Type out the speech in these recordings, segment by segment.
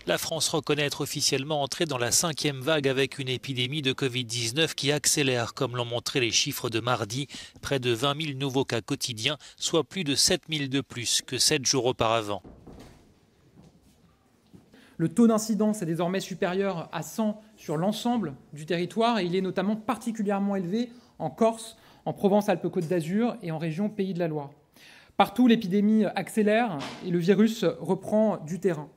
La France reconnaît être officiellement entrée dans la 5e vague avec une épidémie de Covid-19 qui accélère, comme l'ont montré les chiffres de mardi. Près de 20 000 nouveaux cas quotidiens, soit plus de 7 000 de plus que 7 jours auparavant. Le taux d'incidence est désormais supérieur à 100 sur l'ensemble du territoire et il est notamment particulièrement élevé en Corse, en Provence-Alpes-Côte d'Azur et en région Pays de la Loire. Partout, l'épidémie accélère et le virus reprend du terrain.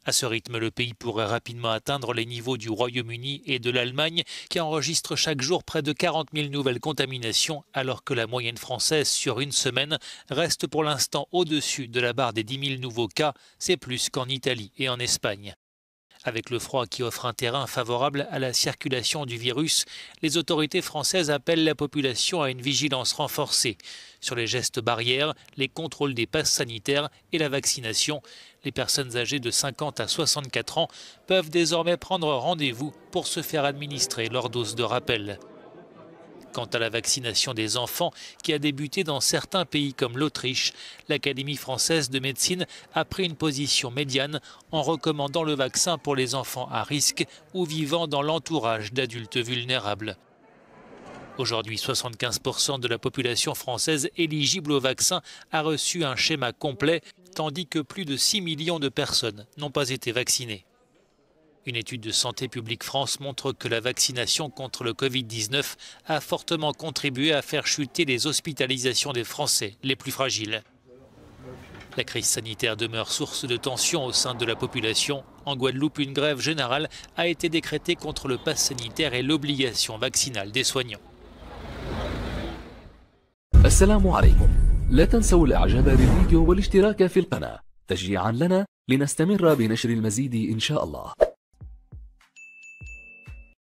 À ce rythme, le pays pourrait rapidement atteindre les niveaux du Royaume-Uni et de l'Allemagne qui enregistrent chaque jour près de 40 000 nouvelles contaminations alors que la moyenne française sur une semaine reste pour l'instant au-dessus de la barre des 10 000 nouveaux cas. C'est plus qu'en Italie et en Espagne. Avec le froid qui offre un terrain favorable à la circulation du virus, les autorités françaises appellent la population à une vigilance renforcée. Sur les gestes barrières, les contrôles des passes sanitaires et la vaccination, les personnes âgées de 50 à 64 ans peuvent désormais prendre rendez-vous pour se faire administrer leur dose de rappel. Quant à la vaccination des enfants, qui a débuté dans certains pays comme l'Autriche, l'Académie française de médecine a pris une position médiane en recommandant le vaccin pour les enfants à risque ou vivant dans l'entourage d'adultes vulnérables. Aujourd'hui, 75% de la population française éligible au vaccin a reçu un schéma complet, tandis que plus de 6 millions de personnes n'ont pas été vaccinées. Une étude de Santé publique France montre que la vaccination contre le Covid-19 a fortement contribué à faire chuter les hospitalisations des Français les plus fragiles. La crise sanitaire demeure source de tensions au sein de la population. En Guadeloupe, une grève générale a été décrétée contre le pass sanitaire et l'obligation vaccinale des soignants. السلام عليكم. لا تنسوا الاعجاب بالفيديو والاشتراك في القناة تشجيعا لنا لنستمر بنشر المزيد إن شاء الله.